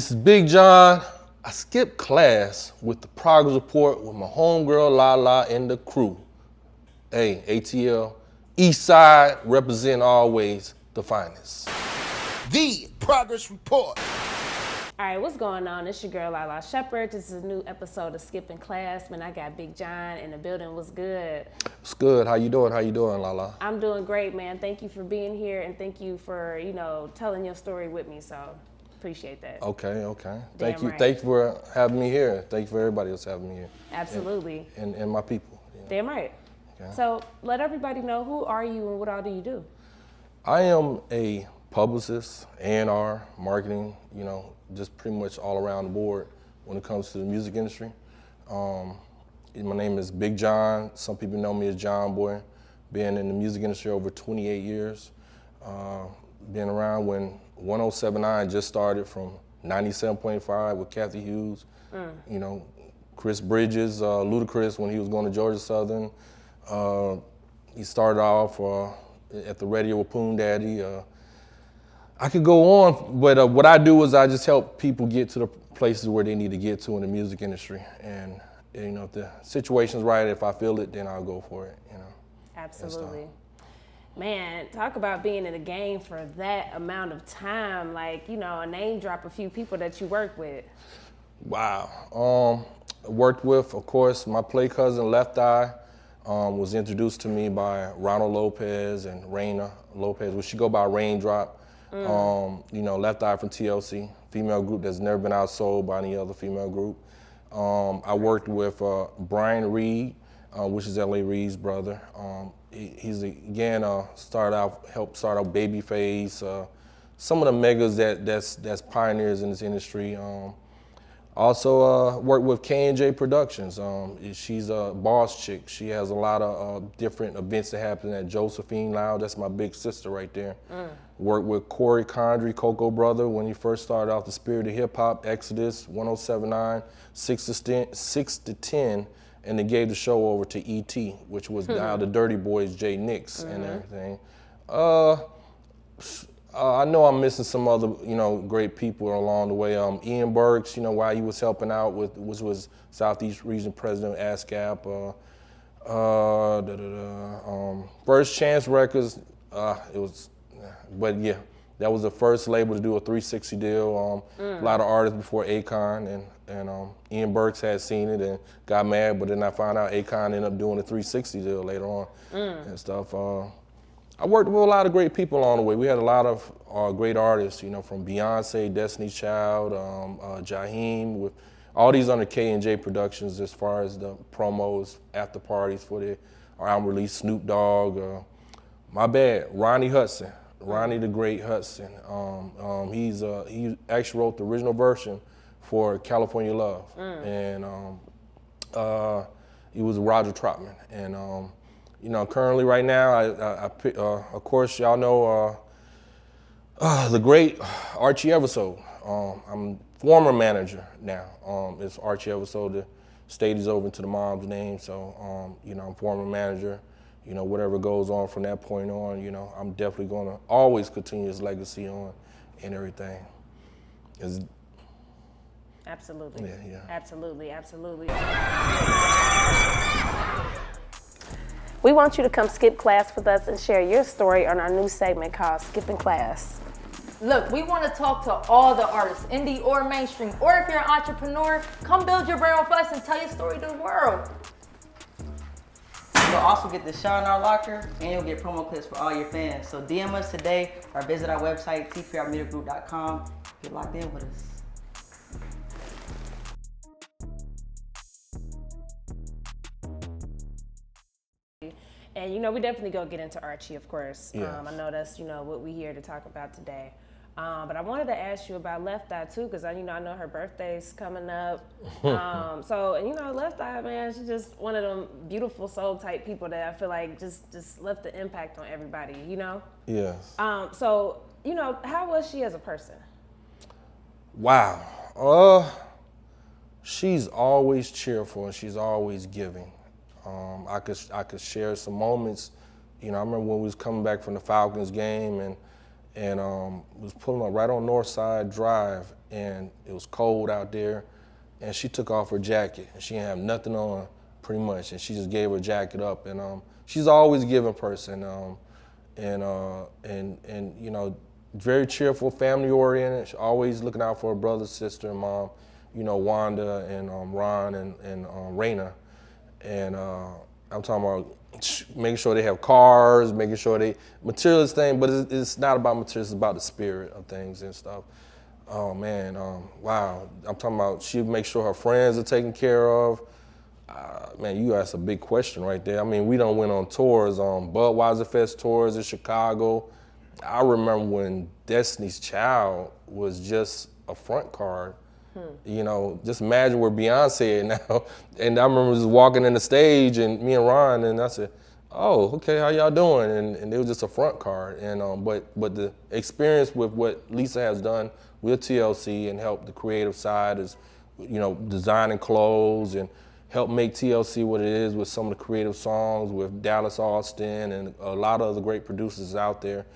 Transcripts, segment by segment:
This is Big Jon. I skipped class with the progress report with my homegirl Lalaa and the crew. Hey, ATL, East Side, represent always the finest. The progress report. All right, what's going on? It's your girl Lalaa Shepard. This is a new episode of Skipping Class. Man, I got Big Jon in the building. What's good? It's good. How you doing? Lalaa? I'm doing great, man. Thank you for being here and thank you for, telling your story with me. So appreciate that. Okay. Damn Thank you. right. Thank you for having me here. Thank you for everybody else having me here. Absolutely. And my people. Damn right. Okay. So let everybody know, who are you and what all do you do? I am a publicist, A&R, marketing, just pretty much all around the board when it comes to the music industry. My name is Big Jon. Some people know me as John Boy. Been in the music industry over 28 years. Been around when 1079 just started from 97.5 with Kathy Hughes. Chris Bridges, Ludacris when he was going to Georgia Southern. He started off at the radio with Poon Daddy. I could go on, but what I do is I just help people get to the places where they need to get to in the music industry. And if the situation's right, if I feel it, then I'll go for it. Absolutely. Man, talk about being in the game for that amount of time. Name drop a few people that you work with. Wow. Worked with, of course, my play cousin Left Eye. Was introduced to me by Ronald Lopez and Raina Lopez, which she go by Raindrop. Left Eye from TLC, female group that's never been outsold by any other female group. I worked with Brian Reed, which is L.A. Reid's brother. He's again helped start out Babyface, some of the megas that's pioneers in this industry. Also worked with K&J Productions. She's a boss chick. She has a lot of different events that happen at Josephine Lounge. That's my big sister right there. Worked with Corey Condrey, Coco Brother, when he first started out the Spirit of Hip Hop, Exodus, 1079, 6 to 10, and they gave the show over to E.T., which was now the Dirty Boys, Jay Nix and everything. I know I'm missing some other, great people along the way. Ian Burks, while he was helping out with, which was Southeast Region President ASCAP. First Chance Records, but yeah, that was the first label to do a 360 deal. A lot of artists before Akon, and Ian Burks had seen it and got mad, but then I found out Akon ended up doing a 360 deal later on and stuff. I worked with a lot of great people along the way. We had a lot of great artists, from Beyonce, Destiny's Child, Jaheim, with all these under K&J Productions as far as the promos, after parties for the album release, Snoop Dogg. Ronnie Hudson, Ronnie the Great Hudson. He actually wrote the original version for California Love, and he was Roger Troutman. And currently right now, I of course, y'all know the great Archie Eversole. I'm former manager now. It's Archie Eversole. The state is over to the mom's name, so I'm former manager. Whatever goes on from that point on, I'm definitely gonna always continue his legacy on and everything. Absolutely. Yeah. Absolutely. We want you to come skip class with us and share your story on our new segment called Skipping Class. Look, we want to talk to all the artists, indie or mainstream, or if you're an entrepreneur, come build your brand with us and tell your story to the world. You'll also get the shot in our locker, and you'll get promo clips for all your fans. So DM us today or visit our website, tprmediagroup.com. Get locked in with us. And we definitely go get into Archie, of course. Yeah. I know that's what we here to talk about today. But I wanted to ask you about Left Eye too, because I know her birthday's coming up. Left Eye, man, she's just one of them beautiful soul type people that I feel like just left the impact on everybody. Yes. How was she as a person? Wow. She's always cheerful and she's always giving. I could share some moments. I remember when we was coming back from the Falcons game and and was pulling up right on North Side Drive, and it was cold out there, and she took off her jacket, and she didn't have nothing on, pretty much, and she just gave her jacket up, and she's always a giving person, and you know, very cheerful, family oriented, she's always looking out for her brother, sister, and mom, you know, Wanda and Ron and Raina, and I'm talking about making sure they have cars, making sure they, materialist thing, but it's not about materials, it's about the spirit of things and stuff. Oh man, wow. I'm talking about she'd make sure her friends are taken care of. Man, you asked a big question right there. I mean, we done went on tours, Budweiser Fest tours in Chicago. I remember when Destiny's Child was just a front card. You know, just imagine where Beyonce is now. And I remember just walking in the stage and me and Ron, and I said, oh, okay, how y'all doing? And it was just a front card. And but the experience with what Lisa has done with TLC and help the creative side is, you know, designing clothes and help make TLC what it is with some of the creative songs with Dallas Austin and a lot of other great producers out there.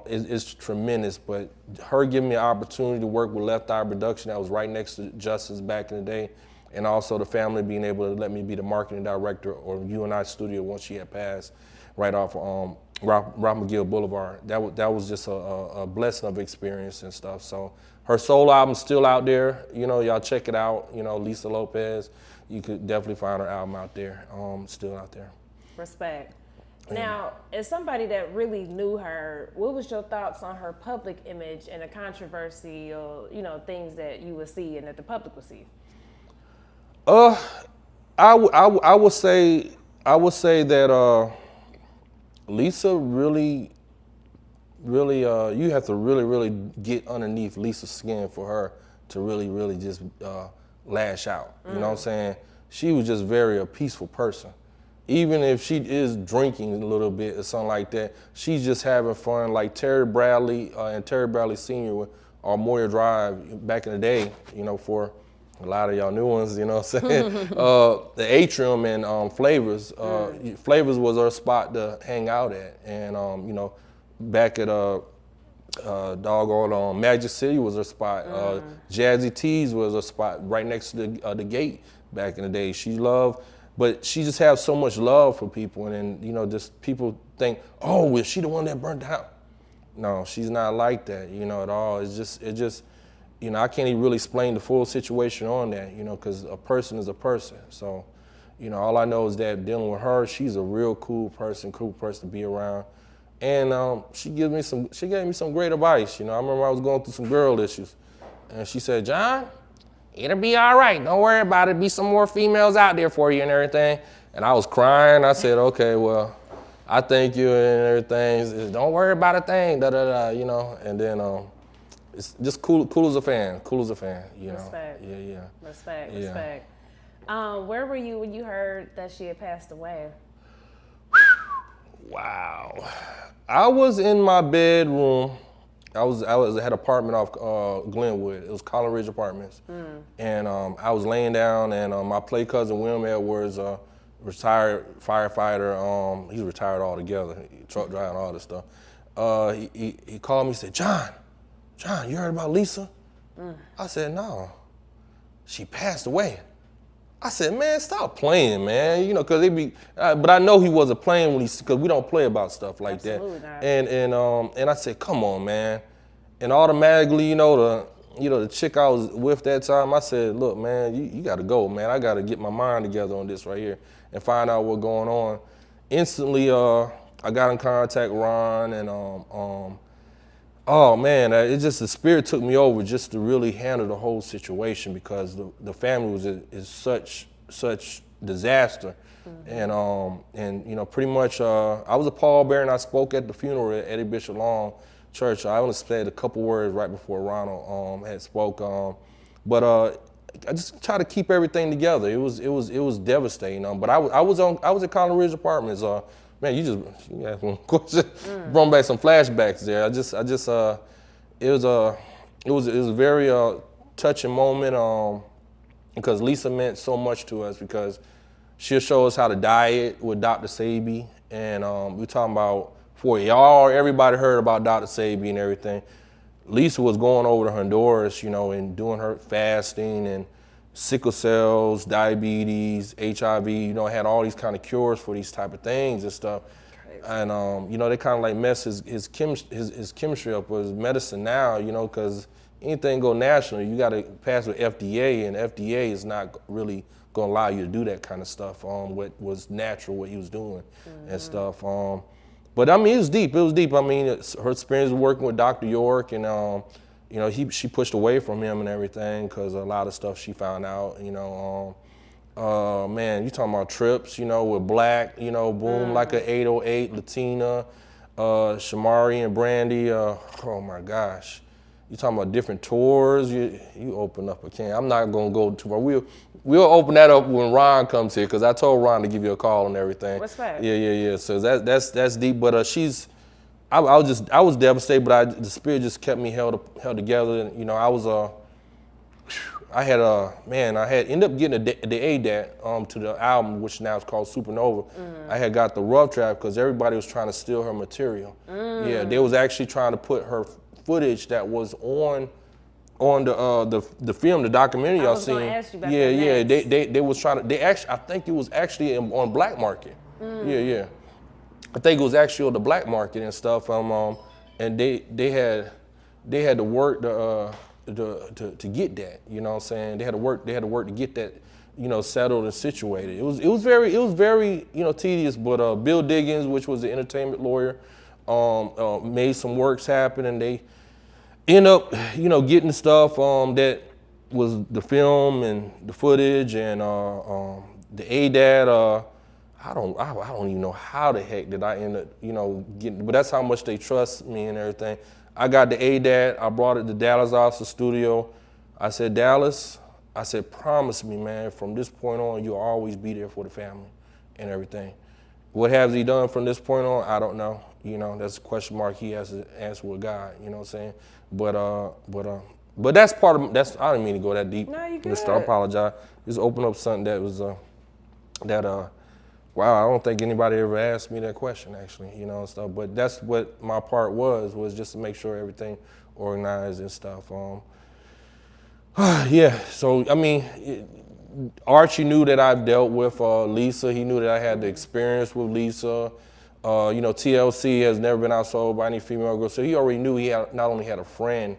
It's tremendous, but her giving me an opportunity to work with Left Eye Production that was right next to Justice back in the day, and also the family being able to let me be the marketing director or UNI studio once she had passed right off Ralph McGill Boulevard. That was just a blessing of experience and stuff. So her solo album's still out there. You know, y'all check it out. You know, Lisa Lopez. You could definitely find her album out there. Still out there. Respect. Now, as somebody that really knew her, what was your thoughts on her public image and the controversial, you know, things that you would see and that the public would see? I would say that Lisa really, you have to really get underneath Lisa's skin for her to really just lash out. You know what I'm saying? She was just a peaceful person. Even if she is drinking a little bit or something like that, she's just having fun. Like Terry Bradley and Terry Bradley Sr. on Moyer Drive back in the day, you know, for a lot of y'all new ones, you know what I'm saying? The Atrium and Flavors. Flavors was our spot to hang out at. And, you know, back at doggone Magic City was her spot. Jazzy T's was her spot right next to the gate back in the day. She loved, but she just has so much love for people, and then, you know, just people think, oh, is she the one that burned down? No, she's not like that, you know, at all. It just, you know, I can't even really explain the full situation on that, you know, because a person is a person. So, you know, all I know is that dealing with her, she's a real cool person to be around. And she gave me some great advice. You know, I remember I was going through some girl issues, and she said, John, it'll be all right. Don't worry about it. Be some more females out there for you and everything. And I was crying. I said, okay, well, I thank you and everything. Don't worry about a thing, you know. And then it's just cool as a fan, you know. Respect. Yeah. Respect. Where were you when you heard that she had passed away? Wow. I was in my bedroom. I had an apartment off Glenwood. It was Collin Ridge Apartments. And I was laying down, and my play cousin, William Edwards, retired firefighter. He's retired altogether, truck driving, all this stuff. He called me and said, John, you heard about Lisa? I said, no. She passed away. I said, man, stop playing, man. You know, cause they be, but I know he wasn't playing cause we don't play about stuff like Absolutely that. Not. And I said, come on, man. And automatically, you know, the chick I was with that time, I said, look, man, you gotta go, man. I gotta get my mind together on this right here and find out what's going on. Instantly, I got in contact with Ron, and oh man, it just, the spirit took me over just to really handle the whole situation, because the family is such disaster. And you know, pretty much, I was a pallbearer, and I spoke at the funeral at Eddie Bishop Long Church. I only said a couple words right before Ronald had spoke, but I just try to keep everything together. It was devastating. But I was at Collin Ridge Apartments. Man, you asked one question. Brought back some flashbacks there. It was a very touching moment, because Lisa meant so much to us, because she'll show us how to diet with Dr. Sebi, and we're talking about before everybody heard about Dr. Sebi and everything, Lisa was going over to Honduras, you know, and doing her fasting and sickle cells, diabetes, HIV, you know, had all these kind of cures for these type of things and stuff. Crazy. And, you know, they kind of like mess his chemistry up with his medicine now, you know, because anything go national, you got to pass with FDA, and FDA is not really going to allow you to do that kind of stuff, what was natural, what he was doing and stuff. But I mean, it was deep. I mean, her experience working with Dr. York, and you know, she pushed away from him and everything because a lot of stuff she found out. You know, man, you talking about trips? You know, with Blaque, you know, boom like a 808, Latina, Shamari and Brandy. Oh my gosh, you talking about different tours? You open up a can. I'm not gonna go too far. We'll open that up when Ron comes here, because I told Ron to give you a call and everything. Respect. Yeah. So that's deep. But I was devastated, but the spirit just kept me held together. And, you know, I ended up getting the ADAT to the album, which now is called Supernova. I had got the rough draft because everybody was trying to steal her material. Yeah, they was actually trying to put her footage that was on the film, the documentary y'all seen. Ask you about yeah, that they was trying to. I think it was actually on Black Market. Yeah. I think it was actually on the Black Market and stuff. And they had to work to get that. You know what I'm saying? They had to work to get that, you know, settled and situated. It was very you know, tedious. But Bill Diggins, which was the entertainment lawyer, made some works happen, and they end up, you know, getting stuff that was the film and the footage and the ADAT. I don't even know how the heck did I end up, you know, getting, but that's how much they trust me and everything. I got the ADAT, I brought it to Dallas Office Studio. I said, Dallas, promise me, man, from this point on, you'll always be there for the family and everything. What has he done from this point on? I don't know. You know, that's a question mark he has to answer with God, you know what I'm saying? But that's part of, I didn't mean to go that deep. No, you good. I apologize. Just open up something that was, wow, I don't think anybody ever asked me that question, actually, you know, and stuff. But that's what my part was just to make sure everything organized and stuff. Yeah, so, I mean, Archie knew that I've dealt with Lisa. He knew that I had the experience with Lisa. You know, TLC has never been outsold by any female girl. So he already knew he not only had a friend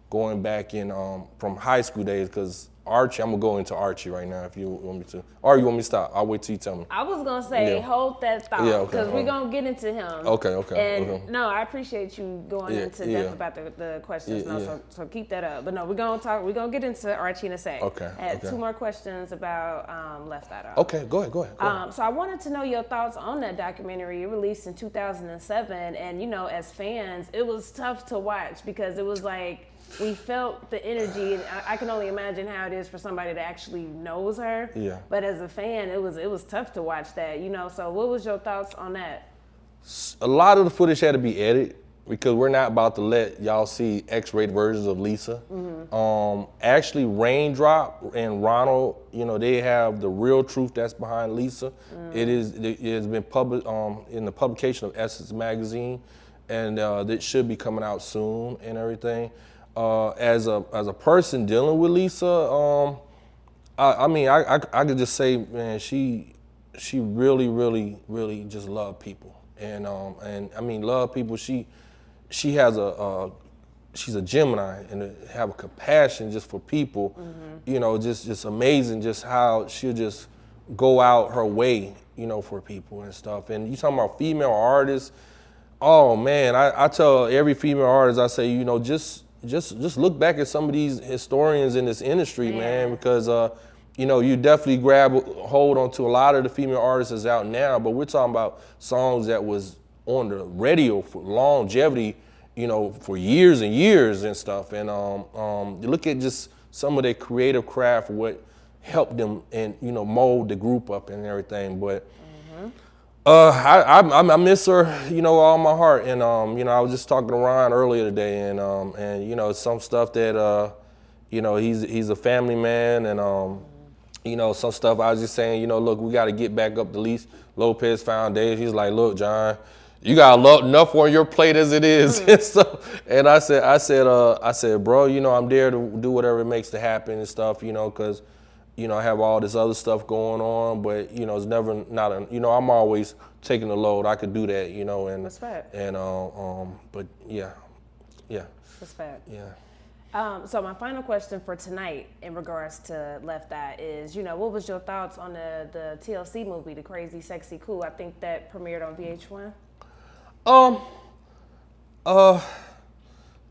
going back in from high school days, because Archie, I'm gonna go into Archie right now if you want me to. Or you want me to stop? I'll wait till you tell me. I was gonna say, hold that thought, because we're gonna get into him. Okay. And no, I appreciate you going into depth about the questions. So keep that up. But no, we're gonna get into Archie in a sec. Okay. I had two more questions about Left Eye Off. Okay, go ahead. So I wanted to know your thoughts on that documentary. It released in 2007, and you know, as fans, it was tough to watch because it was like, we felt the energy, and I can only imagine how it is for somebody that actually knows her. Yeah. But as a fan, it was tough to watch that, you know. So what was your thoughts on that? A lot of the footage had to be edited because we're not about to let y'all see X-rated versions of Lisa. Actually, Raindrop and Ronald, you know, they have the real truth that's behind Lisa. It has been published in the publication of Essence magazine, and it should be coming out soon and everything. As a person dealing with Lisa, I mean, I could just say, man, she really just loved people, and I mean, love people. She has she's a Gemini, and have a compassion just for people. You know, just amazing, just how she'll just go out her way, you know, for people and stuff. And you talking about female artists? Oh man, I tell every female artist, I say, you know, just look back at some of these historians in this industry, man, because you know, you definitely hold on to a lot of the female artists that's out now, but we're talking about songs that was on the radio for longevity, you know, for years and years and stuff. And you look at just some of their creative craft, what helped them and, you know, mold the group up and everything. But I miss her, you know, all my heart. And you know, I was just talking to Ron earlier today, and you know, some stuff that you know, he's a family man, and you know, some stuff I was just saying, you know, look, we got to get back up the Lopez Foundation. He's like, look, John, you got enough on your plate as it is. And I said, bro, you know, I'm there to do whatever it makes to happen and stuff, you know, because, you know, I have all this other stuff going on, but, you know, it's never you know, I'm always taking the load. I could do that, you know, and Respect. And but yeah. Respect. Yeah. So my final question for tonight in regards to Left Eye is, you know, what was your thoughts on the TLC movie, The Crazy Sexy Cool? I think that premiered on VH1. I'm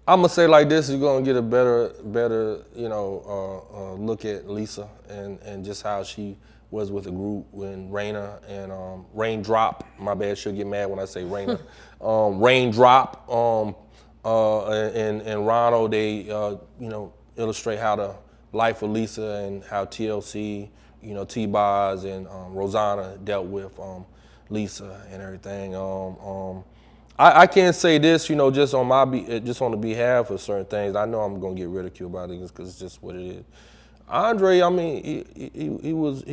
gonna say like this: you're gonna get a better, you know, look at Lisa and just how she was with the group when Raina and Raindrop. My bad, she'll get mad when I say Raina. Raindrop and Ronald. They you know, illustrate how the life of Lisa and how TLC, you know, T-Boz and Rosanna dealt with Lisa and everything. I can't say this, you know, just on the behalf of certain things. I know I'm gonna get ridiculed about it because it's just what it is. Andre, I mean, he was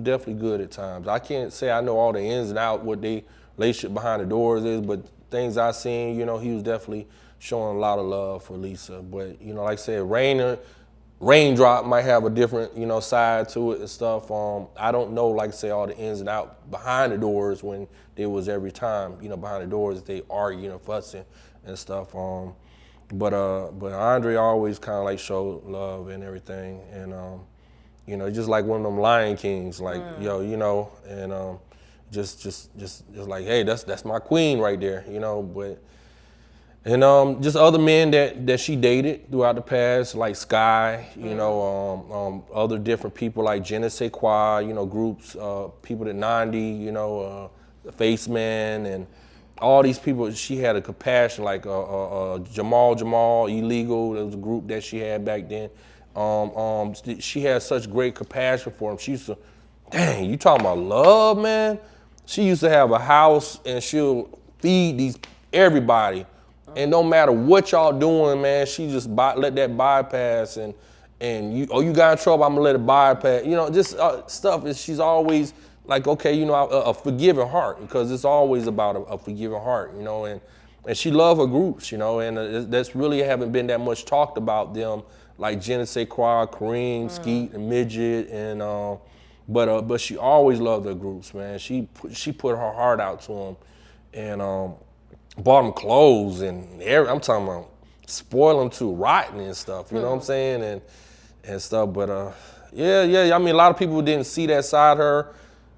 definitely good at times. I can't say I know all the ins and outs, what they relationship behind the doors is, but things I seen, you know, he was definitely showing a lot of love for Lisa. But you know, like I said, Raindrop might have a different, you know, side to it and stuff. I don't know, like I say, all the ins and outs behind the doors when there was every time, you know, behind the doors they arguing and fussing and stuff. But Andre always kind of like showed love and everything, and you know, just like one of them Lion Kings, like yo, you know, and just like, hey, that's my queen right there, you know. But and just other men that she dated throughout the past, like Sky, you know, other different people like Je ne sais quoi, you know, groups, people at 90, you know, Face Man, and all these people. She had a compassion, like Jamal Illegal. There was a group that she had back then. She had such great compassion for him. She used to, dang, you talking about love, man? She used to have a house and she'll feed everybody. And no matter what y'all doing, man, she just let that bypass and you got in trouble, I'm gonna let it bypass. You know, just stuff. She's always like, okay, you know, a forgiving heart, because it's always about a forgiving heart, you know, and she loved her groups, you know, and that's really haven't been that much talked about them, like Je ne sais quoi, Kareem, Skeet, and Midget, and but she always loved her groups, man. She put her heart out to them, and bought them clothes and I'm talking about spoil them to rotten and stuff, you know what I'm saying, and stuff. But yeah. I mean, a lot of people didn't see that side of her.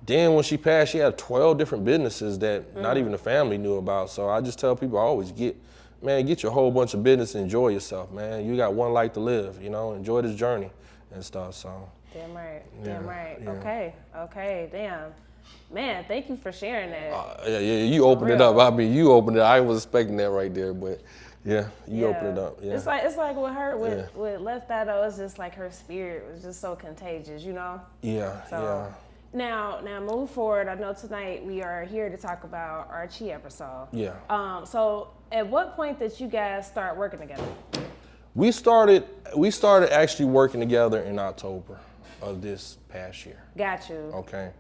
Then when she passed, she had 12 different businesses that not even the family knew about. So I just tell people, always get your whole bunch of business and enjoy yourself, man. You got one life to live, you know, enjoy this journey and stuff, so. Damn right, Yeah, damn right. yeah. Okay, damn. Man, thank you for sharing that. Yeah, you opened it up. I mean, you opened it. I was expecting that right there, but yeah, you opened it up. Yeah. It's like with her, with Left Eye, though, it's just like her spirit was just so contagious, you know? Yeah, So, yeah. Now move forward. I know tonight we are here to talk about Archie Eversole. Yeah. So at what point did you guys start working together? We started actually working together in October of this past year. Got you. Okay.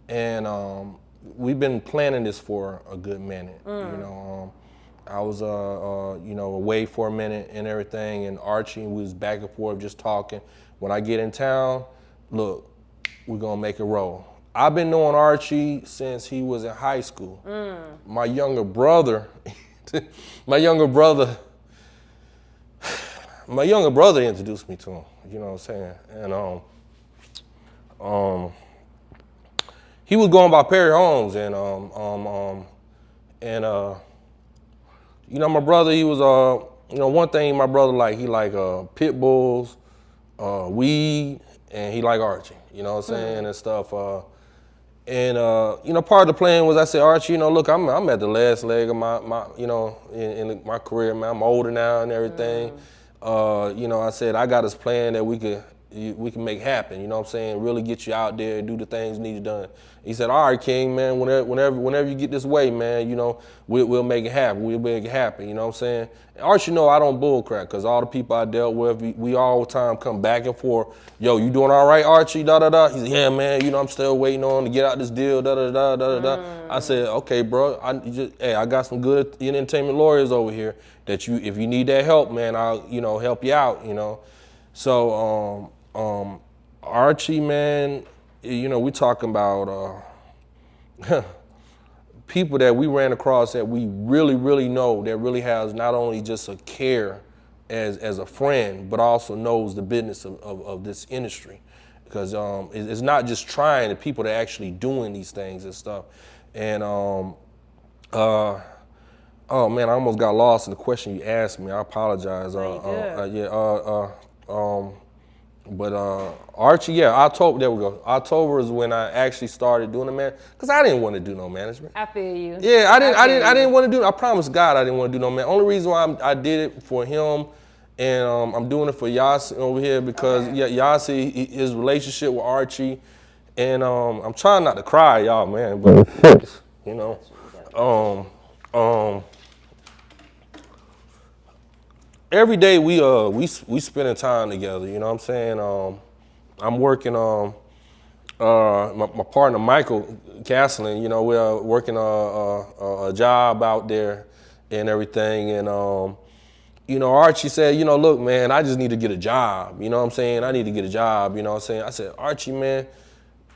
And we've been planning this for a good minute. You know, I was you know, away for a minute and everything, and Archie, we was back and forth just talking. When I get in town, look, we're gonna make it roll. I've been knowing Archie since he was in high school. My younger brother introduced me to him, you know what I'm saying? And he was going by Perry Holmes, and you know, my brother, he was you know, one thing my brother liked, he liked pit bulls, weed, and he liked Archie, you know what I'm saying, and stuff. And you know, part of the plan was, I said, Archie, you know, look, I'm at the last leg of my you know, in my career, man. I'm older now and everything. You know, I said, I got this plan that we could we can make happen. You know what I'm saying? Really get you out there and do the things needed done. He said, all right, King, man, whenever you get this way, man, you know, we'll make it happen. We'll make it happen. You know what I'm saying? And Archie, I don't bullcrap, because all the people I dealt with, we all the time come back and forth. Yo, you doing all right, Archie? Da da da. He said, yeah, man. You know, I'm still waiting on to get out this deal. Da da da da da da. I said, okay, bro. I got some good entertainment lawyers over here that if you need that help, man, I'll help you out. You know, so Archie, man. We talking about people that we ran across that we really, really know, that really has not only just a care as a friend, but also knows the business of this industry. Because it's not just trying, the people that are actually doing these things and stuff. And oh man, I almost got lost in the question you asked me. I apologize. But Archie, yeah, October, there we go. October is when I actually started doing the man, because I didn't want to do no management. I feel you. Yeah, I didn't want to do. I promised God I didn't want to do no man. Only reason why I did it for him, and I'm doing it for Yasi over here because Yasi, his relationship with Archie, and I'm trying not to cry, y'all, man, but every day we spending time together, you know what I'm saying? I'm working on my partner Michael Castling, we're working a job out there and everything, and Archie said, look, man, I just need to get a job, you know what I'm saying? I need to get a job, you know what I'm saying? I said, Archie, man,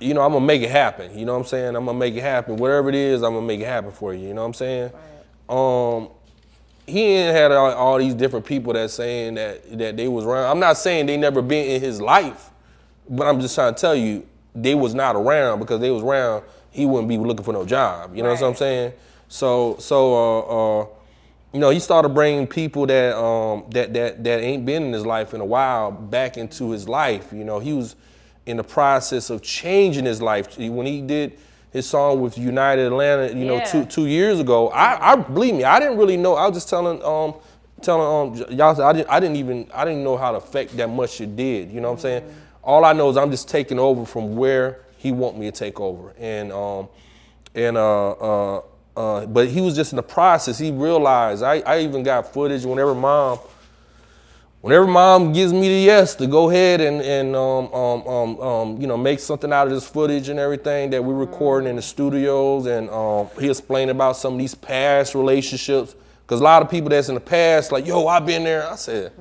I'm gonna make it happen, you know what I'm saying? I'm gonna make it happen. Whatever it is, I'm gonna make it happen for you know what I'm saying? Right. He ain't had all these different people that saying that they was around. I'm not saying they never been in his life, but I'm just trying to tell you, they was not around, because they was around, he wouldn't be looking for no job. You know what I'm saying? So he started bringing people that ain't been in his life in a while back into his life. He was in the process of changing his life. When he did his song with United Atlanta, two years ago, I believe me, I didn't really know. I was just telling y'all, I didn't know how to affect that much it did. You know what I'm saying? All I know is I'm just taking over from where he want me to take over, but he was just in the process. He realized. I even got footage whenever mom gives me the yes to go ahead and make something out of this footage and everything that we're recording in the studios, and he explained about some of these past relationships, because a lot of people that's in the past like, yo, I've been there. I said,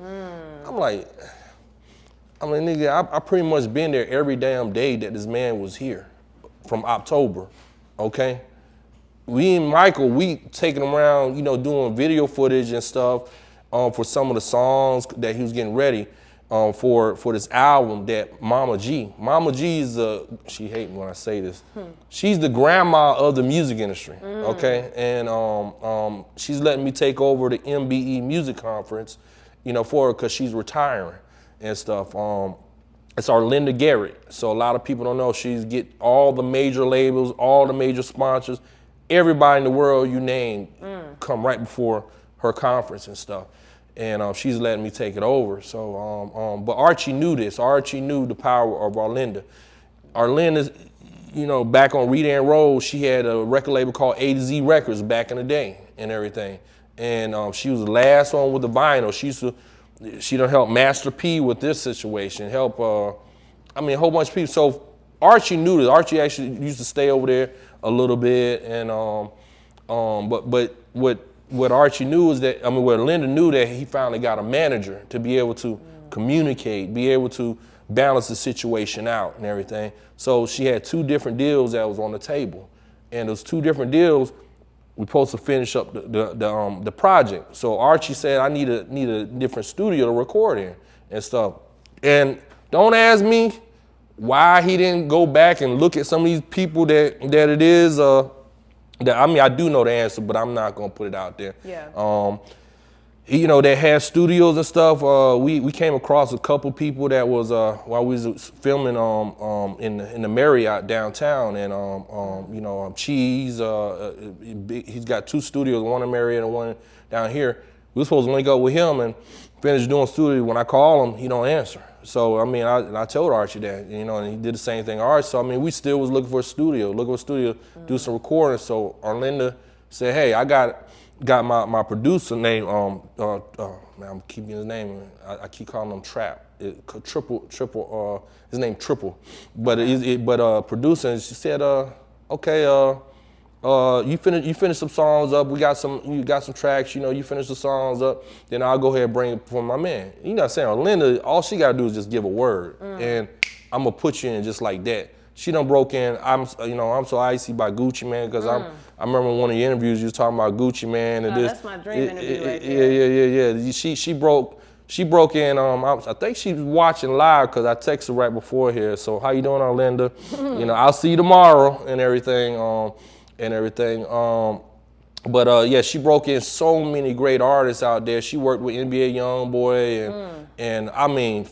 nigga, I pretty much been there every damn day that this man was here from October, okay? We and Michael, we taking him around, doing video footage and stuff, for some of the songs that he was getting ready for this album that Mama G is she hate me when I say this. She's the grandma of the music industry, okay? And she's letting me take over the MBE Music Conference, for her, because she's retiring and stuff. It's Arlinda Garrett. So a lot of people don't know, she's get all the major labels, all the major sponsors, everybody in the world you name come right before her conference and stuff. And she's letting me take it over. So, but Archie knew this. Archie knew the power of Arlinda. Arlinda's, back on Rita and Rose, she had a record label called A to Z Records back in the day and everything. And she was the last one with the vinyl. She done help Master P with this situation, help, a whole bunch of people. So Archie knew this. Archie actually used to stay over there a little bit. And, but what Archie knew is that, what Linda knew, that he finally got a manager to be able to communicate, be able to balance the situation out and everything. So she had 2 different deals that was on the table. And those 2 different deals, we supposed to finish up the project. So Archie said, I need a different studio to record in and stuff. And don't ask me why he didn't go back and look at some of these people that it is, I do know the answer, but I'm not gonna put it out there. Yeah. They had studios and stuff. We came across a couple people that was while we was filming in the Marriott downtown, and Cheese. He's got 2 studios, one in Marriott and one down here. We were supposed to link up with him and finish doing studio. When I call him, he don't answer. So I mean, I told Archie that, you know, and he did the same thing. Archie. So I mean, we still was looking for a studio, do some recording. So Arlinda said, "Hey, I got my producer named man, I'm keeping his name. I keep calling him Trap. Triple. His name Triple, but producer." And she said, "Okay, you finish some songs up. You got some tracks. You know, you finish the songs up. Then I'll go ahead and bring it for my man." You know what I'm saying? Linda, all she gotta do is just give a word, and I'm gonna put you in just like that. She done broke in. I'm So Icy by Gucci Mane, because I remember in one of your interviews you was talking about Gucci Mane and this. That's my dream interview right there. Yeah. She broke in. I think she was watching live because I texted her right before here. So how you doing, Arlinda? You know, I'll see you tomorrow and everything. Yeah, she broke in so many great artists out there. She worked with NBA YoungBoy and I mean,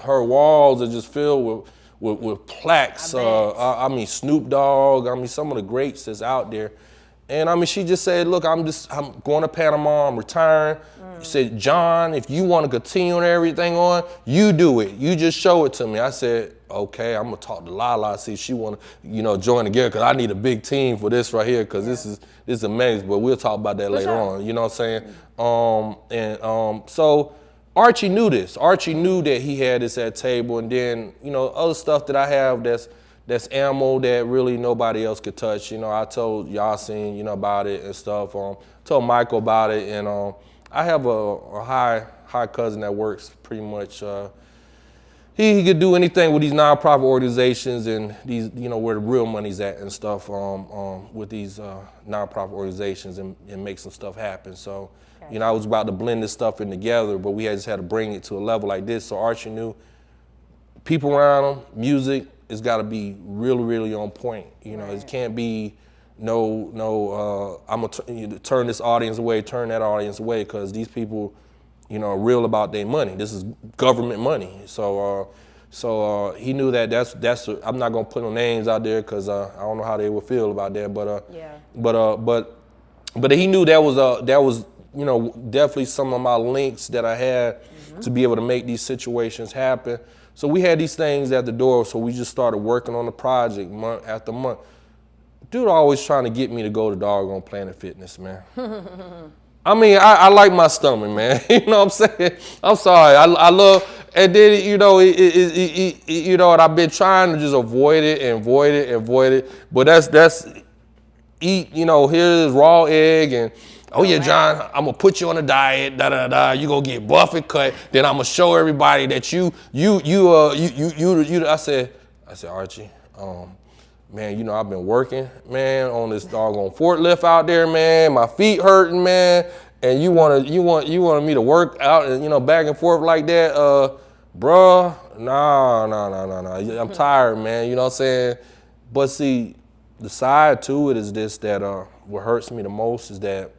her walls are just filled with plaques. I mean, Snoop Dogg. I mean, some of the greats that's out there. And I mean, she just said, "Look, I'm going to Panama. I'm retiring." She said, "John, if you want to continue and everything on, you do it. You just show it to me." I said, "Okay, I'm gonna talk to Lalaa, see if she wanna, join again, because I need a big team for this right here, because this is amazing." But we'll talk about that later on. You know what I'm saying? So Archie knew this. Archie knew that he had this at table, and then other stuff that I have that's ammo that really nobody else could touch. I told Yasin, about it and stuff. Told Michael about it, and I have a high cousin that works pretty much. He could do anything with these nonprofit organizations and these, where the real money's at and stuff. With these nonprofit organizations and make some stuff happen. So, I was about to blend this stuff in together, but we just had to bring it to a level like this. So Archie knew people around him, music. It's got to be really, really on point. It can't be no. I'm gonna turn this audience away, turn that audience away, because these people, are real about their money. This is government money. So he knew that. That's. I'm not gonna put no names out there because I don't know how they would feel about that. But he knew that was definitely some of my links that I had to be able to make these situations happen. So we had these things at the door, so we just started working on the project month after month. Dude always trying to get me to go to doggone Planet Fitness, man. I mean, I like my stomach, man. You know what I'm saying? I'm sorry. I love, and then, and I've been trying to just avoid it. But that's eat, here's raw egg and, "Oh yeah, John, I'm gonna put you on a diet, you gonna get buff and cut, then I'm gonna show everybody that you. I said, Archie, man, I've been working, man, on this doggone forklift out there, man. My feet hurting, man, and you wanted me to work out and back and forth like that, bruh? No. I'm tired, man. You know what I'm saying? But see, the side to it is this, that what hurts me the most is that.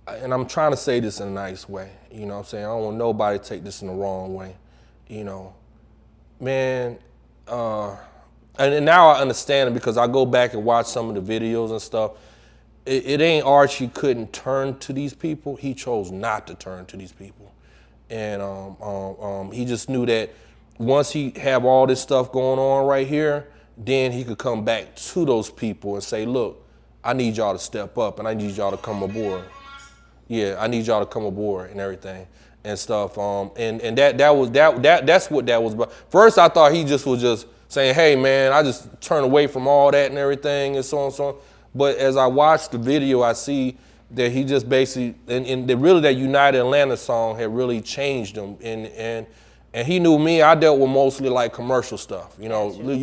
And I'm trying to say this in a nice way, you know what I'm saying? I don't want nobody to take this in the wrong way, Man, and now I understand it because I go back and watch some of the videos and stuff. It ain't Archie couldn't turn to these people. He chose not to turn to these people. And he just knew that once he have all this stuff going on right here, then he could come back to those people and say, "Look, I need y'all to step up and I need y'all to come aboard. Yeah, I need y'all to come aboard and everything and stuff." And that's what that was about. First, I thought he just was just saying, "Hey, man, I just turn away from all that and everything and so on and so on." But as I watched the video, I see that he just basically, and really that United Atlanta song had really changed him. And he knew me. I dealt with mostly like commercial stuff. You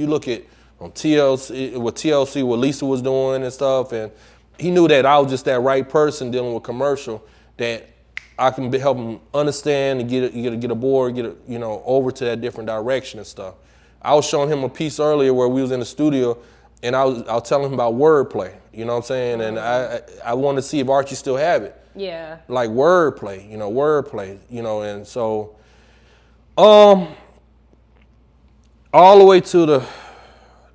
look at on TLC, what Lisa was doing and stuff, and he knew that I was just that right person dealing with commercial that I can help him understand and get aboard, over to that different direction and stuff. I was showing him a piece earlier where we was in the studio, and I was telling him about wordplay. You know what I'm saying? And I wanted to see if Archie still have it. Yeah. Like wordplay, and so, all the way to the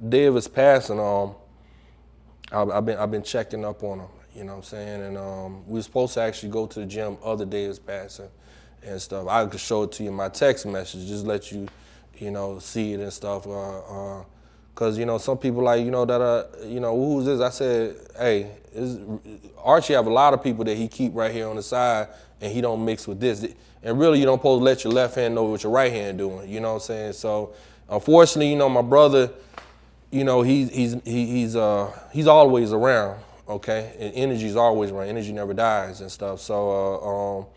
day of his passing, I've been checking up on him, you know what I'm saying? And we were supposed to actually go to the gym other day his passing. and stuff. I could show it to you in my text message, just let you, see it and stuff. Cause some people like, that who's this? I said, hey, Archie have a lot of people that he keep right here on the side, and he don't mix with this. And really, you don't supposed to let your left hand know what your right hand doing. You know what I'm saying? So, unfortunately, my brother, he's always around. Okay, and energy's always around. Energy never dies and stuff. So,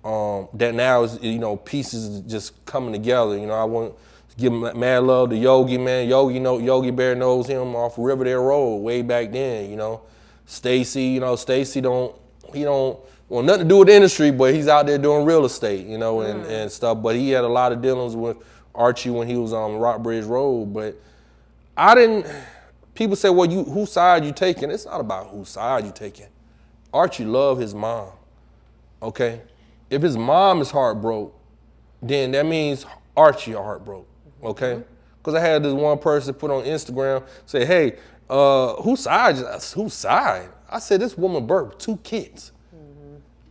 that now is, pieces just coming together. I want to give mad love to Yogi, man. Yogi Bear knows him off Riverdale Road way back then. Stacy, Stacy don't want nothing to do with the industry, but he's out there doing real estate, and stuff. But he had a lot of dealings with Archie when he was on Rockbridge Road. But people say, well, whose side you taking? It's not about whose side you taking. Archie loved his mom, okay? If his mom is heartbroken, then that means Archie are heartbroken, okay? Because I had this one person put on Instagram, say, hey, whose side? Whose side? I said, this woman birthed 2 kids,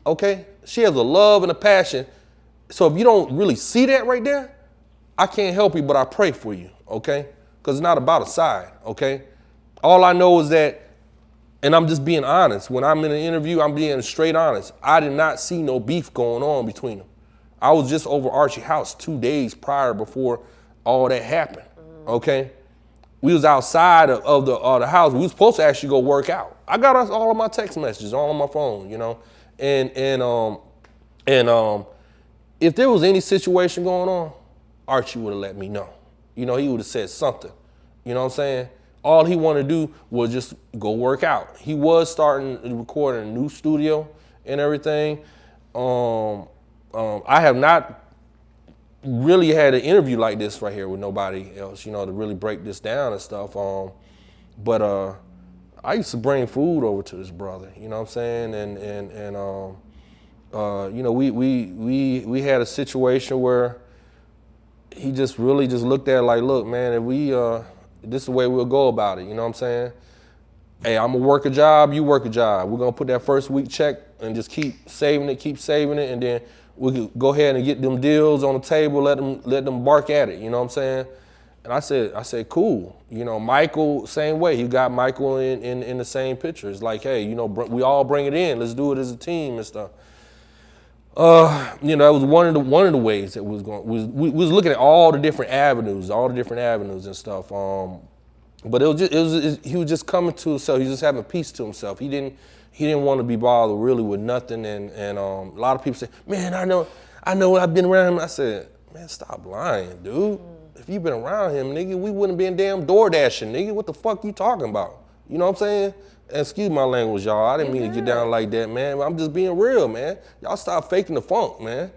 okay? She has a love and a passion. So if you don't really see that right there, I can't help you, but I pray for you, okay? Because it's not about a side, okay? All I know is that, and I'm just being honest, when I'm in an interview, I'm being straight honest. I did not see no beef going on between them. I was just over Archie's house 2 days prior before all that happened, okay? We was outside of the house. We was supposed to actually go work out. I got all of my text messages, all on my phone, and if there was any situation going on, Archie would have let me know. He would have said something. You know what I'm saying? All he wanted to do was just go work out. He was starting to record in a new studio and everything. I have not really had an interview like this right here with nobody else, to really break this down and stuff. But I used to bring food over to this brother, you know what I'm saying? We had a situation where he just really just looked at it like, look, man, if we, this is the way we'll go about it, you know what I'm saying? Hey, I'm gonna work a job, you work a job. We're gonna put that first week check and just keep saving it, and then we can go ahead and get them deals on the table, let them bark at it, you know what I'm saying? And I said, cool. Michael, same way. You got Michael in the same picture. It's like, hey, we all bring it in. Let's do it as a team and stuff. That was one of the ways that we was going. We was looking at all the different avenues and stuff. But he was just coming to himself. He was just having peace to himself. He didn't want to be bothered really with nothing. And a lot of people say, man, I know I've been around him. I said, man, stop lying, dude. If you been around him, nigga, we wouldn't been damn door dashing, nigga. What the fuck you talking about? You know what I'm saying? Excuse my language, y'all. I didn't mean to get down like that, man. I'm just being real, man. Y'all stop faking the funk, man.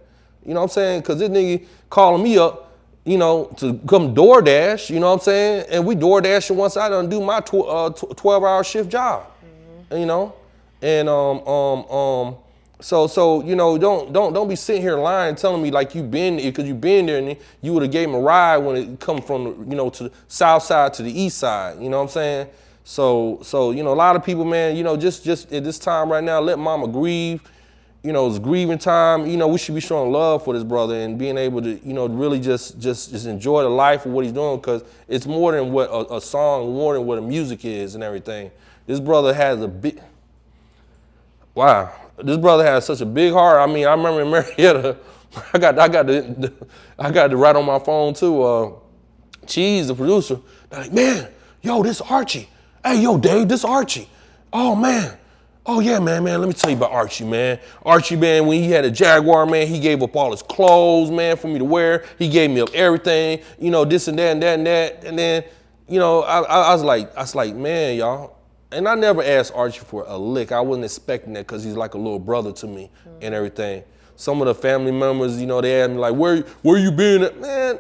You know what I'm saying? Because this nigga calling me up, to come DoorDash, you know what I'm saying? And we DoorDashing once I done do my 12-hour shift job, So don't be sitting here lying, telling me like you been there and you would have gave him a ride when it come from to the south side to the east side. You know what I'm saying? So a lot of people, man, just at this time right now, let mama grieve. It's grieving time. We should be showing love for this brother and being able to really just enjoy the life of what he's doing, because it's more than what a song, more than what a music is and everything. This brother has this brother has such a big heart. I mean, I remember in Marietta, I got to write on my phone too. Cheese, the producer, like, man, yo, this Archie. Hey, yo, Dave, this Archie. Oh, man. Oh, yeah, man, let me tell you about Archie, man. Archie, man, when he had a Jaguar, man, he gave up all his clothes, man, for me to wear. He gave me up everything, this and that and that and that. And then, I was like, man, y'all. And I never asked Archie for a lick. I wasn't expecting that because he's like a little brother to me and everything. Some of the family members, they asked me like, where you been at? Man,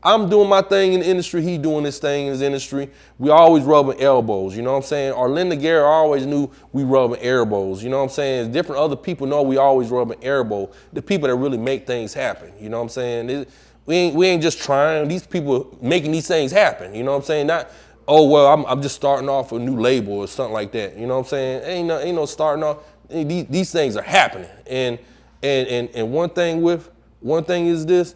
I'm doing my thing in the industry. He doing his thing in his industry. We always rubbing elbows, you know what I'm saying? Arlinda Garrett always knew we rubbing elbows, you know what I'm saying? Different other people know we always rubbing elbows. The people that really make things happen, you know what I'm saying? We ain't just trying. These people making these things happen, you know what I'm saying? Not, oh, well, I'm just starting off a new label or something like that, you know what I'm saying? Ain't no starting off. These things are happening. And And one thing is this,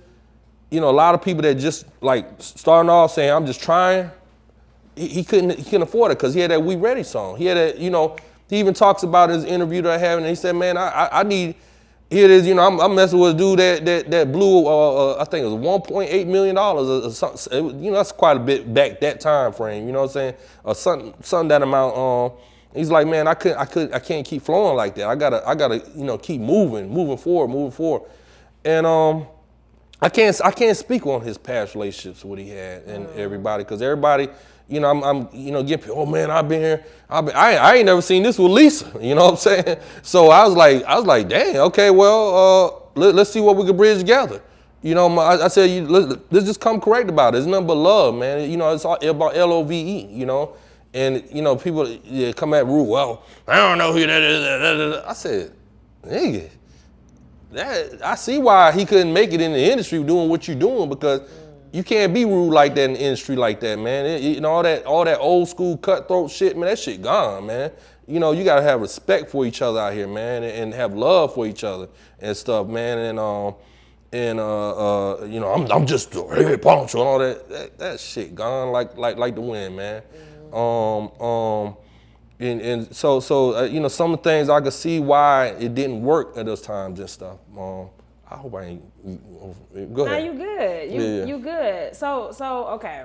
you know, a lot of people that just like starting off saying, I'm just trying, he couldn't afford it because he had that We Ready song. He had that, you know, he even talks about his interview that I had, and he said, man, I need, here it is, you know, I'm messing with a dude that blew, I think it was $1.8 million or something. You know, that's quite a bit back that time frame, you know what I'm saying? Or something that amount. He's like, man, I can't keep flowing like that. I gotta, you know, keep moving forward. And I can't speak on his past relationships, what he had and everybody, because everybody, you know, I'm you know, getting, oh man, I've been here. I ain't never seen this with Lisa, you know what I'm saying? So I was like, dang, okay, well, let's see what we can bridge together. You know, I said, let's just come correct about it. It's nothing but love, man. You know, it's all about LOVE, you know? And, you know, people come at Rue, well, I don't know who that is. I said, nigga, I see why he couldn't make it in the industry doing what you're doing, because you can't be rude like that in the industry like that, man. You know, all that old school cutthroat shit, man, that shit gone, man. You know, you gotta have respect for each other out here, man, and have love for each other and stuff, man. And you know, I'm just hey, Poncho and all that shit gone like the wind, man. And so you know, some of the things I could see why it didn't work at those times and stuff. I hope I ain't. Go ahead. No, you good. You good. So okay.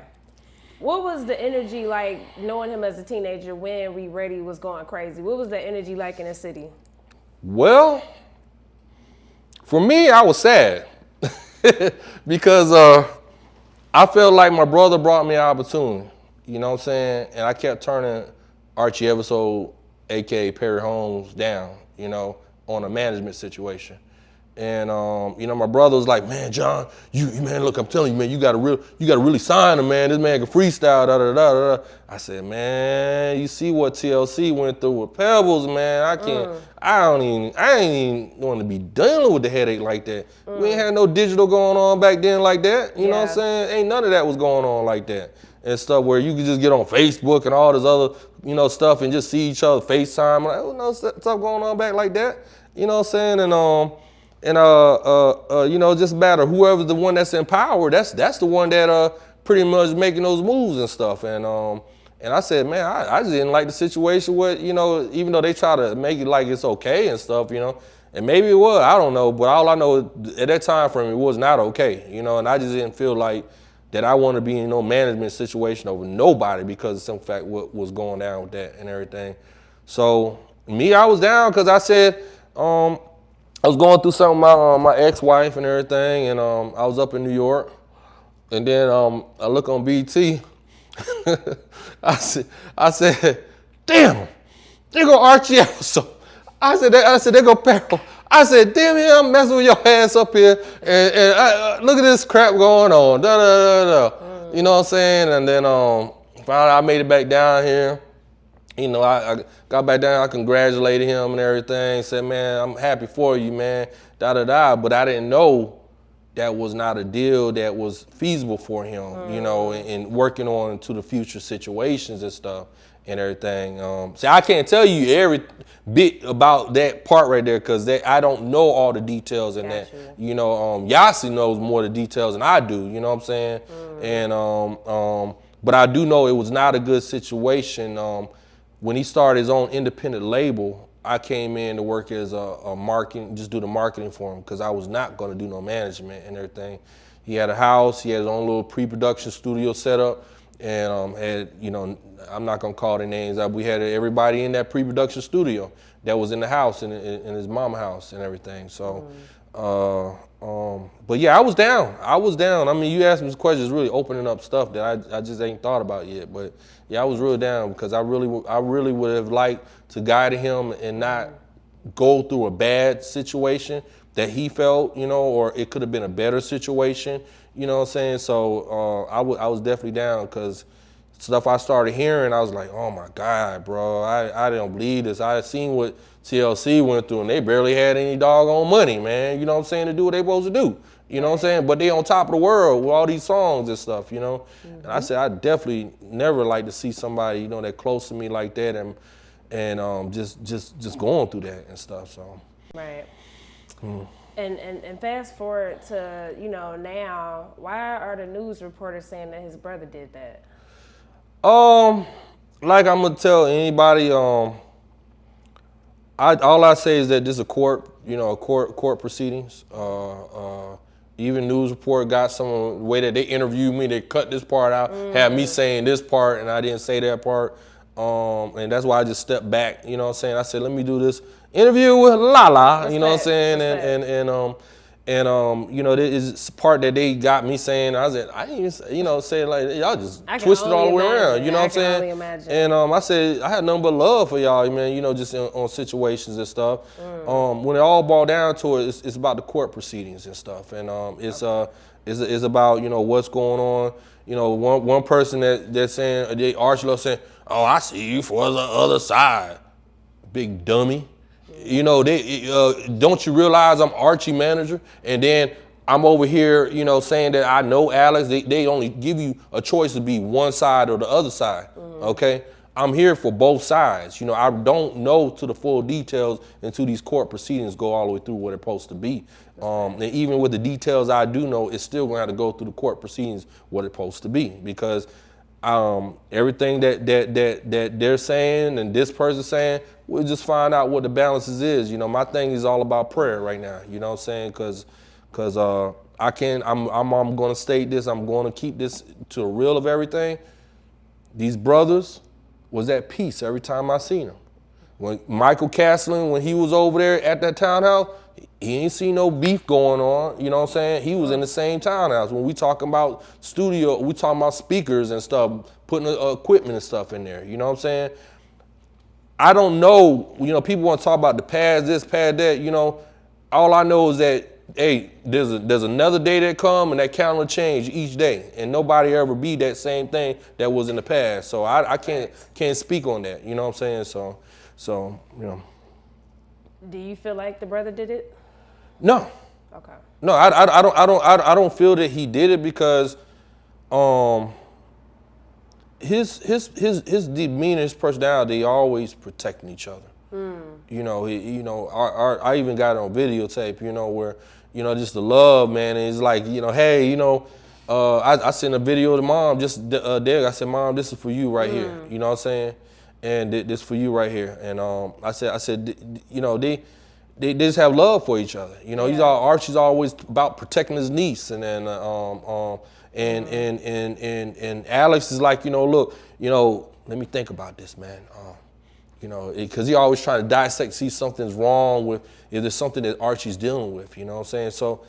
What was the energy like knowing him as a teenager when We Ready was going crazy? What was the energy like in the city? Well, for me, I was sad because I felt like my brother brought me an opportunity. You know what I'm saying? And I kept turning Archie Eversole, aka Perry Holmes, down, you know, on a management situation. And you know, my brother was like, man, John, you man, look, I'm telling you, man, you gotta really sign him, man. This man can freestyle, da da da da. I said, man, you see what TLC went through with Pebbles, man. I ain't even want to be dealing with the headache like that. We ain't had no digital going on back then like that. You know what I'm saying? Ain't none of that was going on like that. And stuff where you could just get on Facebook and all this other, you know, stuff and just see each other FaceTime. Like, oh, no stuff going on back like that. You know what I'm saying? And you know, just matter whoever's the one that's in power, that's the one that pretty much making those moves and stuff. And I said, man, I just didn't like the situation where, you know, even though they try to make it like it's okay and stuff, you know, and maybe it was, I don't know, but all I know at that time frame, it was not okay, you know, and I just didn't feel like that I want to be in no management situation over nobody because of some fact what was going down with that and everything. So me, I was down because I said, I was going through something with my ex-wife and everything, and I was up in New York, and then I look on BT. I said, damn, there go Archie Eversole. I said, there go Peril. I said, damn it, I'm messing with your ass up here, and look at this crap going on. Da, da, da, da. You know what I'm saying? And then finally I made it back down here. You know, I got back down, I congratulated him and everything, said, man, I'm happy for you, man, da da da. But I didn't know that was not a deal that was feasible for him, you know, and working on to the future situations and stuff and everything. See, I can't tell you every bit about that part right there because I don't know all the details in that. You know, Yasi knows more of the details than I do, you know what I'm saying? And but I do know it was not a good situation. When he started his own independent label, I came in to work as a marketing, just do the marketing for him because I was not going to do no management and everything. He had a house, he had his own little pre-production studio set up, and had, you know, I'm not going to call their names out. We had everybody in that pre-production studio that was in the house, in his mama's house and everything. So, but yeah, I was down. I mean, you asked me this question, it's really opening up stuff that I just ain't thought about yet. But yeah, I was really down because I really would have liked to guide him and not go through a bad situation that he felt, you know, or it could have been a better situation, you know what I'm saying? So I was definitely down because stuff I started hearing, I was like, oh my God, bro, I didn't believe this. I had seen what TLC went through and they barely had any doggone money, man, you know what I'm saying, to do what they supposed to do. You know what I'm saying? But they on top of the world with all these songs and stuff, you know? And I said, I definitely never like to see somebody, you know, that close to me like that and just going through that and stuff, so. Right. And fast forward to, you know, now, why are the news reporters saying that his brother did that? Like I'm gonna tell anybody, all I say is that this is a court, you know, court proceedings. Even news report got some way that they interviewed me, they cut this part out, had me saying this part, and I didn't say that part. And that's why I just stepped back, you know what I'm saying? I said, let me do this interview with Lalaa, you know what I'm saying? And you know, there is part that they got me saying, I said, I didn't even, you know, say like, y'all just twist it all the way around, you know what I'm saying? And I said, I had nothing but love for y'all, man, you know, just on situations and stuff. When it all boiled down to it, it's about the court proceedings and stuff. And it's about, you know, what's going on. You know, one person that's saying, Archie saying, oh, I see you for the other side, big dummy. You know, don't you realize I'm Archie manager? And then I'm over here, you know, saying that I know Alex. They only give you a choice to be one side or the other side, okay? I'm here for both sides. You know, I don't know to the full details until these court proceedings go all the way through what it's supposed to be. And even with the details I do know, it's still gonna have to go through the court proceedings what it's supposed to be, because everything that they're saying and this person's saying, we'll just find out what the balances is. You know, my thing is all about prayer right now. You know what I'm saying? Because I'm going to state this. I'm going to keep this to the real of everything. These brothers was at peace every time I seen them. When Michael Castling, when he was over there at that townhouse, he ain't see no beef going on, you know what I'm saying? He was in the same townhouse. When we talking about studio, we talking about speakers and stuff, putting equipment and stuff in there, you know what I'm saying? I don't know, you know, people want to talk about the past this, past that, you know. All I know is that, hey, there's another day that come and that calendar change each day, and nobody ever be that same thing that was in the past. So I can't speak on that, you know what I'm saying? So you know. Do you feel like the brother did it? No. Okay. No, I don't feel that he did it, because his demeanor, his personality, always protecting each other. You know, I even got it on videotape, you know, where, you know, just the love, man. And it's like, you know, hey, you know, I sent a video to mom just there. I said, Mom, this is for you right here. You know what I'm saying? And this for you right here. And I said, you know, they just have love for each other. You know, Archie's always about protecting his niece, and then and Alex is like, you know, look, you know, let me think about this, man. You know, because he always trying to dissect, see something's wrong with, if there's something that Archie's dealing with, you know what I'm saying? So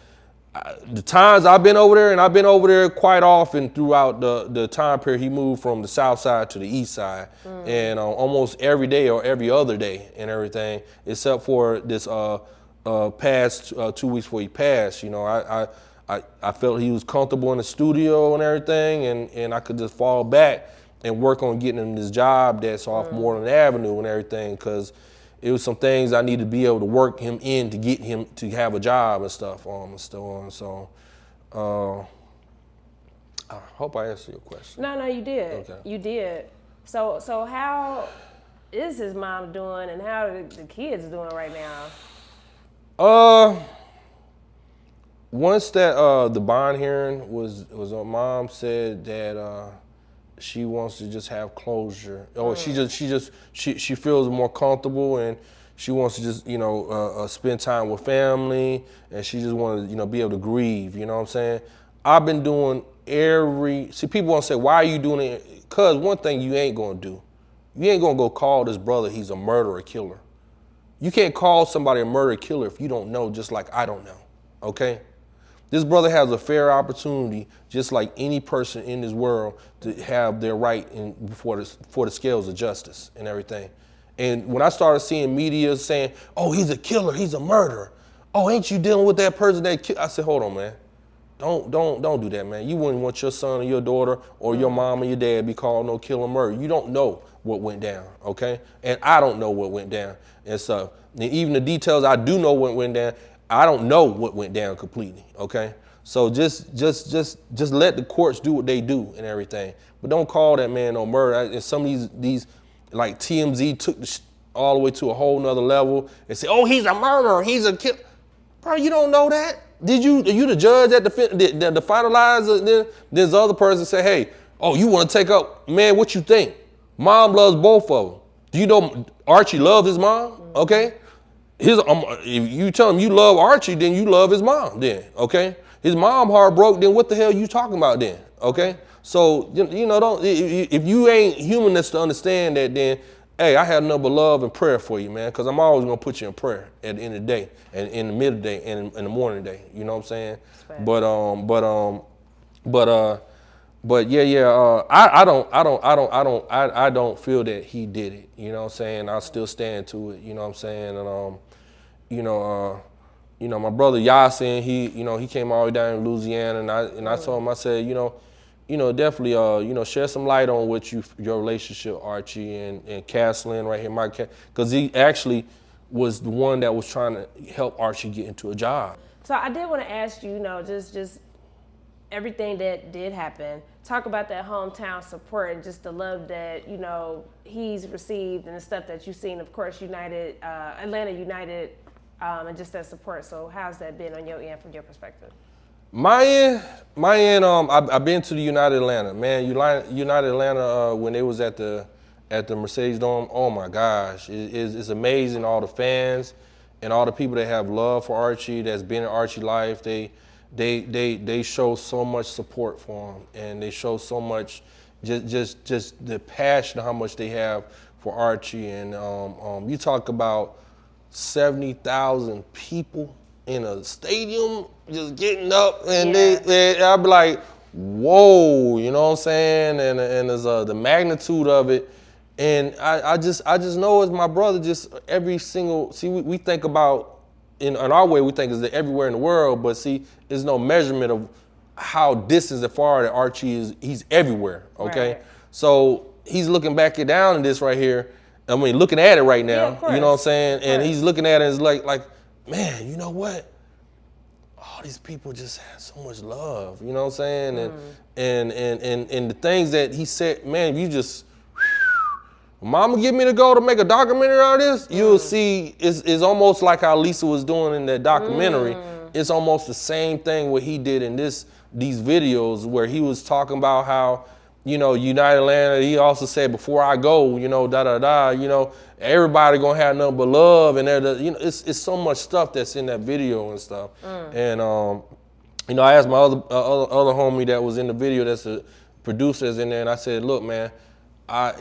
the times I've been over there, and I've been over there quite often throughout the time period he moved from the south side to the east side, and almost every day or every other day and everything, except for this past 2 weeks before he passed. You know, I felt he was comfortable in the studio and everything, and I could just fall back and work on getting him this job that's off Moreland Avenue and everything, because it was some things I needed to be able to work him in to get him to have a job and stuff and still on. So I hope I answered your question. No, you did. Okay. You did. So how is his mom doing, and how are the kids doing right now? Once that the bond hearing was mom said that she wants to just have closure. Or she feels more comfortable, and she wants to just, you know, spend time with family, and she just wants to, you know, be able to grieve, you know what I'm saying? I've been doing people want to say, why are you doing it? Because one thing you ain't gonna do, you ain't gonna go call this brother he's a murderer killer. You can't call somebody a murderer killer if you don't know, just like I don't know, okay? This brother has a fair opportunity, just like any person in this world, to have their right before the scales of justice and everything. And when I started seeing media saying, oh, he's a killer, he's a murderer. Oh, ain't you dealing with that person that killed? I said, hold on, man. Don't do that, man. You wouldn't want your son or your daughter or your mom or your dad be called no killer murder. You don't know what went down, okay? And I don't know what went down. And so, and even the details I do know what went down, I don't know what went down completely, okay? So just let the courts do what they do and everything. But don't call that man no murder. And some of these like TMZ took all the way to a whole nother level and said, oh, he's a murderer, he's a killer. Bro, you don't know that. Are you the judge at the finalizer? Then there's other person say, hey, oh, you want to take up, man, what you think? Mom loves both of them. Do you know Archie loves his mom? Okay. If you tell him you love Archie, then you love his mom then, okay? His mom heartbroken, then what the hell you talking about then, okay? So, if you ain't human enough to understand that, then, hey, I have nothing but love and prayer for you, man, because I'm always going to put you in prayer at the end of the day, and in the middle of the day, and in the morning of the day, you know what I'm saying? I don't feel that he did it, you know what I'm saying? I still stand to it, you know what I'm saying? And my brother Yasin, he came all the way down in Louisiana, and I told him, I said, definitely, share some light on your relationship, Archie, and Caslin right here, Mike, because he actually was the one that was trying to help Archie get into a job. So I did want to ask you, just everything that did happen, talk about that hometown support and just the love that, he's received and the stuff that you've seen, of course, Atlanta United, and just that support. So how's that been on your end from your perspective? My end, I've been to the United Atlanta, man. United Atlanta, when they was at the Mercedes Dome, oh my gosh, it's amazing. All the fans and all the people that have love for Archie, that's been in Archie life, they show so much support for him, and they show so much, just the passion, how much they have for Archie. And you talk about 70,000 people in a stadium just getting up, and I'll be like, whoa, you know what I'm saying? And there's the magnitude of it, and I just know as my brother, just every single, we think about, in our way, we think it's everywhere in the world, but see, there's no measurement of how distant and far that Archie is. He's everywhere, okay? Right. So he's looking back down at this right here, looking at it right now, you know what I'm saying? And he's looking at it and it's like, man, you know what? All these people just have so much love, you know what I'm saying? And the things that he said, man, you just, Mama give me the go to make a documentary out of this, you'll see it's almost like how Lisa was doing in that documentary. It's almost the same thing what he did in these videos, where he was talking about how, United Atlanta, he also said, before I go, everybody gonna have nothing but love, and it's so much stuff that's in that video and stuff. And I asked my other homie that was in the video, that's a producer, that's in there, and I said, look, man, I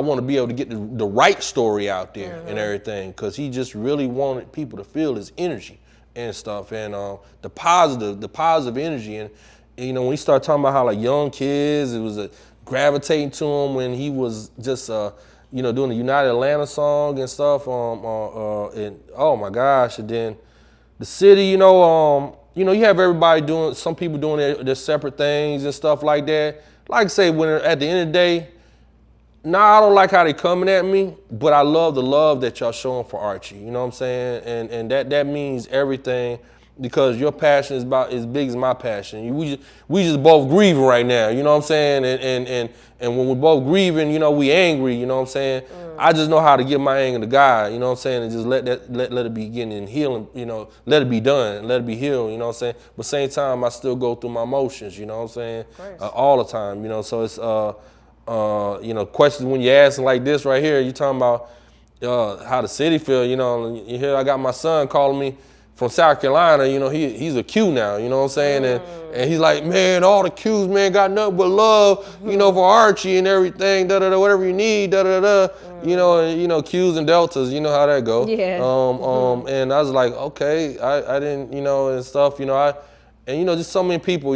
want to be able to get the right story out there and everything, because he just really wanted people to feel his energy and stuff, and the positive energy. And when he started talking about how like young kids, it was gravitating to him when he was just doing the United Atlanta song and stuff. And oh my gosh, and then the city, you have everybody some people doing their separate things and stuff like that. Like I say, when at the end of the day, I don't like how they coming at me, but I love the love that y'all showing for Archie. You know what I'm saying? And that means everything, because your passion is about as big as my passion. We just both grieving right now. You know what I'm saying? And when we're both grieving, we angry. You know what I'm saying? I just know how to give my anger to God. You know what I'm saying? And just let it be getting and healing. Let it be done. Let it be healed. You know what I'm saying? But same time, I still go through my emotions. You know what I'm saying? All the time. So it's questions when you're asking like this right here, you're talking about how the city feel, you hear I got my son calling me from South Carolina, he's a Q now, you know what I'm saying? And he's like, man, all the Qs, man, got nothing but love, for Archie and everything, whatever you need, Qs and Deltas, you know how that go. Yeah. And I was like, okay, I didn't, and stuff, just so many people,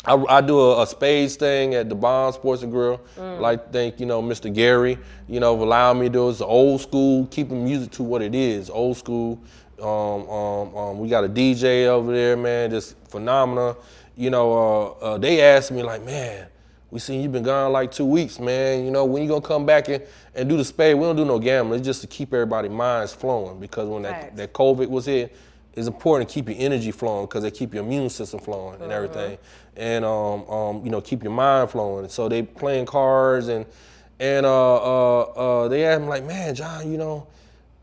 I do a spades thing at the Bond Sports and Grill. Like to thank, Mr. Gary, for allowing me to do it. It's old school, keeping music to what it is, old school. We got a DJ over there, man, just phenomenal. They asked me like, man, we seen you been gone like 2 weeks, man. When you gonna come back and do the spade? We don't do no gambling. It's just to keep everybody's minds flowing, because when that COVID was here, it's important to keep your energy flowing, because they keep your immune system flowing and everything. And keep your mind flowing. So they playing cards, and they asked me like, man, John,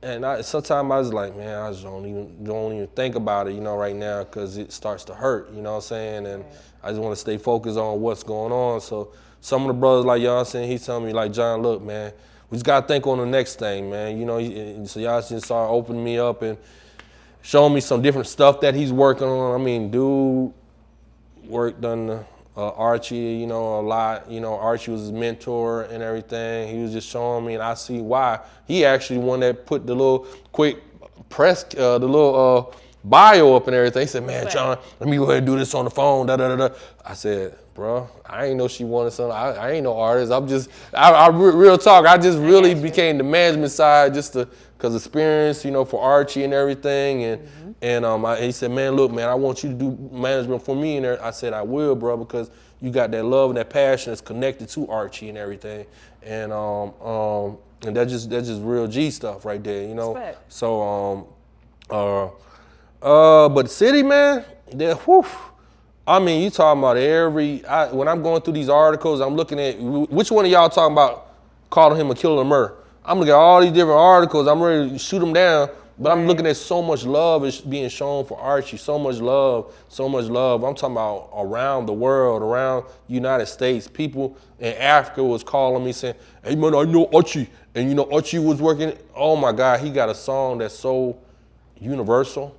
And sometimes I was like, man, I just don't even think about it, you know, right now, because it starts to hurt, you know what I'm saying? And I just want to stay focused on what's going on. So some of the brothers, like y'all saying, he's telling me, like, John, look, man, we just got to think on the next thing, man. You know, so y'all just started opening me up and showing me some different stuff that he's working on. I mean, dude worked on Archie, you know, a lot. You know, Archie was his mentor and everything. He was just showing me, and I see why. He actually one that put the little quick press, the little bio up and everything. He said, man, John, let me go ahead and do this on the phone, da-da-da-da. I said, bro, I ain't know she wanted something. I ain't no artist. Real talk, I just really became the management side just because experience, you know, for Archie and everything. And he said, man, look, man, I want you to do management for me. And I said, I will, bro, because you got that love and that passion that's connected to Archie and everything. And that's just real G stuff right there, you know. Respect. So but the city, man, whew. I mean, you talking about when I'm going through these articles, I'm looking at, which one of y'all talking about calling him a killer or murder? I'm looking at all these different articles, I'm ready to shoot them down, but I'm looking at so much love is being shown for Archie, so much love. I'm talking about around the world, around the United States. People in Africa was calling me saying, hey man, I know Archie. And you know, Archie was working, oh my God, he got a song that's so universal.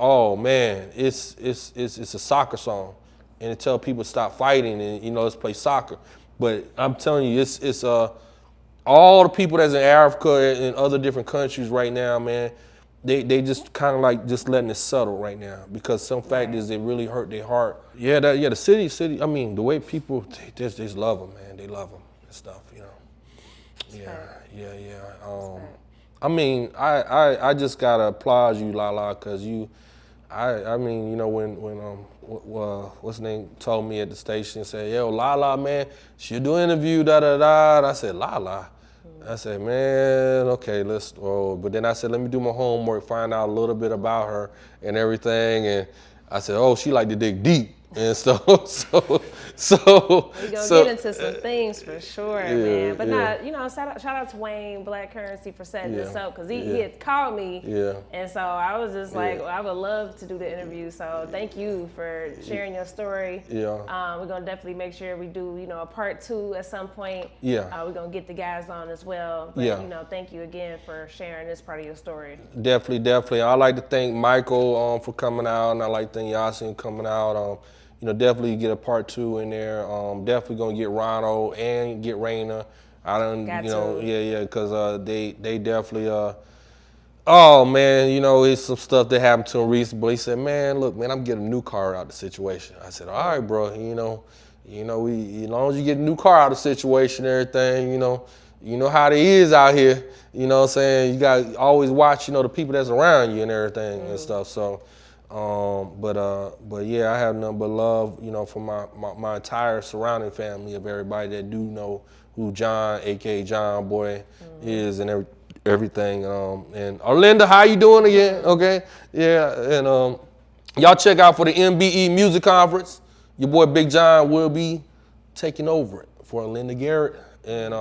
Oh man, it's a soccer song, and it tell people stop fighting and, you know, let's play soccer. But I'm telling you, it's all the people that's in Africa and other different countries right now, man. They just kind of like just letting it settle right now, because some fact is it really hurt their heart. Yeah, the city. I mean, the way people they just love them, man. They love them and stuff, you know. Yeah. I mean, I just gotta applaud you, Lalaa, because I mean, you know, when what's his name told me at the station, said, yo, Lalaa, man, she'll do an interview, da-da-da. I said, Lalaa? I said, man, okay, let's roll. But then I said, let me do my homework, find out a little bit about her and everything. And I said, oh, she like to dig deep. And so We're gonna get into some things for sure, man. But you know, shout out to Wayne Blakley for setting this up, because he had called me, and so I was just like, well, I would love to do the interview. So thank you for sharing your story. We're gonna definitely make sure we do, you know, a part 2 at some point. We're gonna get the guys on as well. But you know, thank you again for sharing this part of your story. Definitely. I'd like to thank Michael for coming out, and I'd like to thank Yasin coming out. You know, definitely get a part 2 in there. Definitely gonna get Ronald and get Raina. Because they definitely. Oh man, you know, it's some stuff that happened to him recently. He said, man, look, man, I'm getting a new car out of the situation. I said, all right, bro. You know, as long as you get a new car out of the situation, everything, you know how it is out here. You know what I'm saying? You got to always watch, you know, the people that's around you and everything and stuff. So. But yeah, I have nothing but love, you know, for my entire surrounding family of everybody that do know who John, aka John Boy, is and everything. And Arlinda, how you doing again? Okay, yeah, and y'all check out for the MBE Music Conference. Your boy Big Jon will be taking over it for Arlinda Garrett, and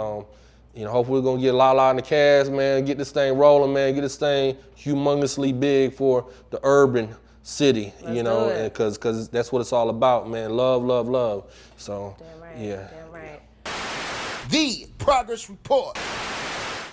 you know, hopefully we're gonna get Lalaa in the cast, man. Get this thing rolling, man. Get this thing humongously big for the urban city, you know, because that's what it's all about, man. Love. So, Damn right. yeah. Damn right. The Progress Report.